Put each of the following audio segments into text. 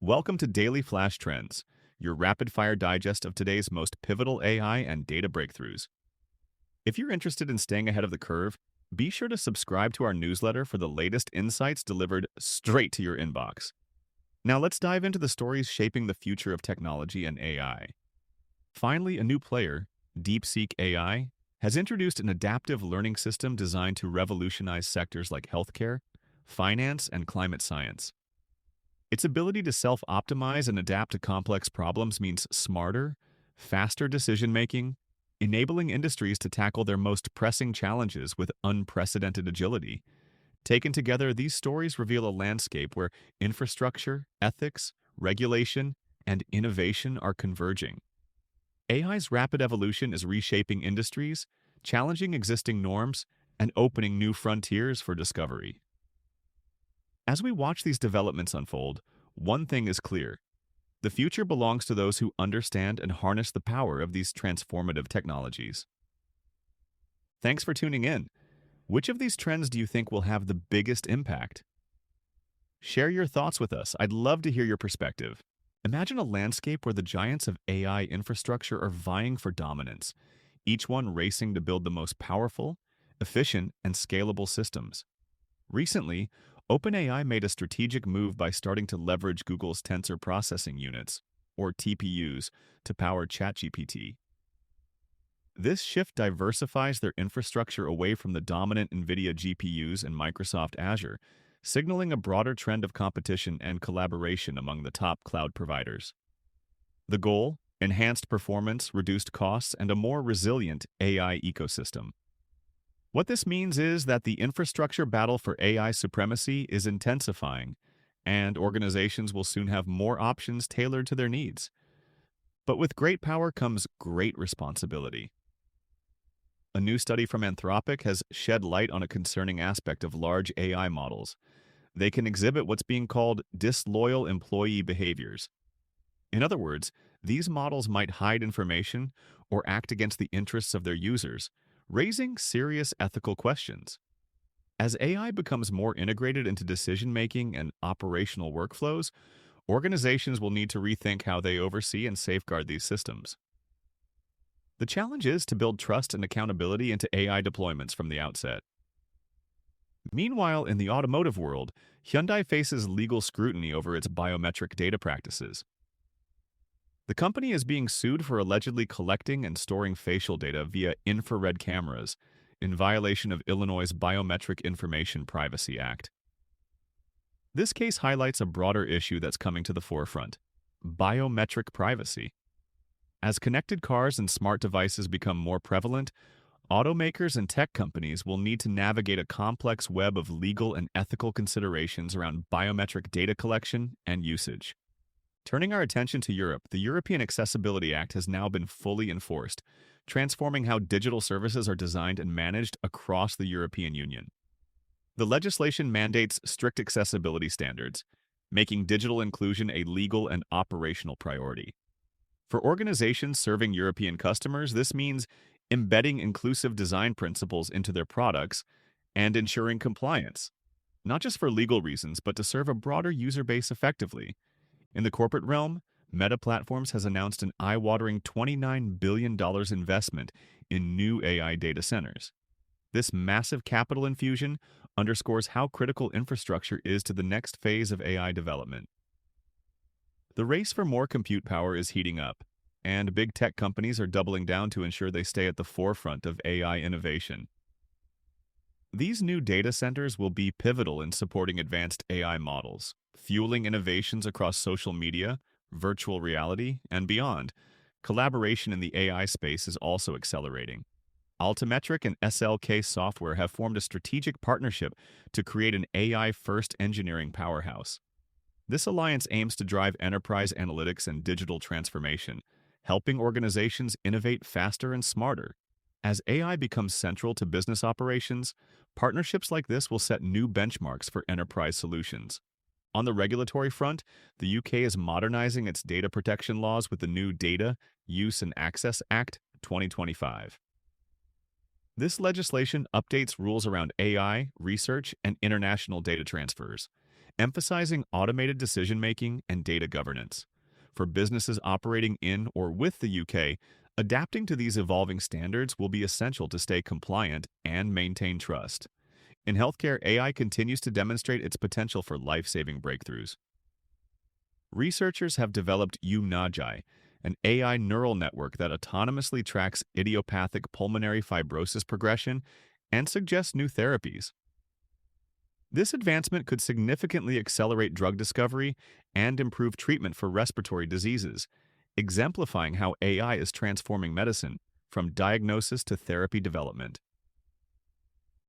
Welcome to Daily Flash Trends, your rapid-fire digest of today's most pivotal AI and data breakthroughs. If you're interested in staying ahead of the curve, be sure to subscribe to our newsletter for the latest insights delivered straight to your inbox. Now let's dive into the stories shaping the future of technology and AI. Finally, a new player, DeepSeek AI, has introduced an adaptive learning system designed to revolutionize sectors like healthcare, finance, and climate science. Its ability to self-optimize and adapt to complex problems means smarter, faster decision-making, enabling industries to tackle their most pressing challenges with unprecedented agility. Taken together, these stories reveal a landscape where infrastructure, ethics, regulation, and innovation are converging. AI's rapid evolution is reshaping industries, challenging existing norms, and opening new frontiers for discovery. As we watch these developments unfold, one thing is clear. The future belongs to those who understand and harness the power of these transformative technologies. Thanks for tuning in. Which of these trends do you think will have the biggest impact? Share your thoughts with us. I'd love to hear your perspective. Imagine a landscape where the giants of AI infrastructure are vying for dominance, each one racing to build the most powerful, efficient, and scalable systems. Recently, OpenAI made a strategic move by starting to leverage Google's Tensor Processing Units, or TPUs, to power ChatGPT. This shift diversifies their infrastructure away from the dominant NVIDIA GPUs and Microsoft Azure, signaling a broader trend of competition and collaboration among the top cloud providers. The goal? Enhanced performance, reduced costs, and a more resilient AI ecosystem. What this means is that the infrastructure battle for AI supremacy is intensifying, and organizations will soon have more options tailored to their needs. But with great power comes great responsibility. A new study from Anthropic has shed light on a concerning aspect of large AI models. They can exhibit what's being called disloyal employee behaviors. In other words, these models might hide information or act against the interests of their users, raising serious ethical questions. As AI becomes more integrated into decision-making and operational workflows, organizations will need to rethink how they oversee and safeguard these systems. The challenge is to build trust and accountability into AI deployments from the outset. Meanwhile, in the automotive world, Hyundai faces legal scrutiny over its biometric data practices. The company is being sued for allegedly collecting and storing facial data via infrared cameras in violation of Illinois' Biometric Information Privacy Act. This case highlights a broader issue that's coming to the forefront: biometric privacy. As connected cars and smart devices become more prevalent, automakers and tech companies will need to navigate a complex web of legal and ethical considerations around biometric data collection and usage. Turning our attention to Europe, the European Accessibility Act has now been fully enforced, transforming how digital services are designed and managed across the European Union. The legislation mandates strict accessibility standards, making digital inclusion a legal and operational priority. For organizations serving European customers, this means embedding inclusive design principles into their products and ensuring compliance, not just for legal reasons, but to serve a broader user base effectively. In the corporate realm, Meta Platforms has announced an eye-watering $29 billion investment in new AI data centers. This massive capital infusion underscores how critical infrastructure is to the next phase of AI development. The race for more compute power is heating up, and big tech companies are doubling down to ensure they stay at the forefront of AI innovation. These new data centers will be pivotal in supporting advanced AI models, fueling innovations across social media, virtual reality, and beyond. Collaboration in the AI space is also accelerating. Altimetric and SLK Software have formed a strategic partnership to create an AI-first engineering powerhouse. This alliance aims to drive enterprise analytics and digital transformation, helping organizations innovate faster and smarter. As AI becomes central to business operations, partnerships like this will set new benchmarks for enterprise solutions. On the regulatory front, the UK is modernizing its data protection laws with the new Data, Use and Access Act 2025. This legislation updates rules around AI, research, and international data transfers, emphasizing automated decision-making and data governance. For businesses operating in or with the UK, adapting to these evolving standards will be essential to stay compliant and maintain trust. In healthcare, AI continues to demonstrate its potential for life-saving breakthroughs. Researchers have developed UNAGI, an AI neural network that autonomously tracks idiopathic pulmonary fibrosis progression and suggests new therapies. This advancement could significantly accelerate drug discovery and improve treatment for respiratory diseases, exemplifying how AI is transforming medicine from diagnosis to therapy development.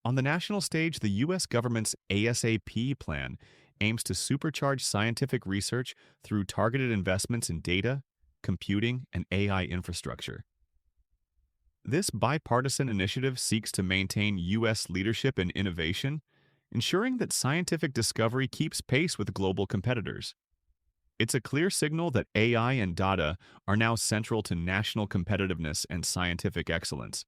On the national stage, the U.S. government's ASAP plan aims to supercharge scientific research through targeted investments in data, computing, and AI infrastructure. This bipartisan initiative seeks to maintain U.S. leadership in innovation, ensuring that scientific discovery keeps pace with global competitors. It's a clear signal that AI and data are now central to national competitiveness and scientific excellence.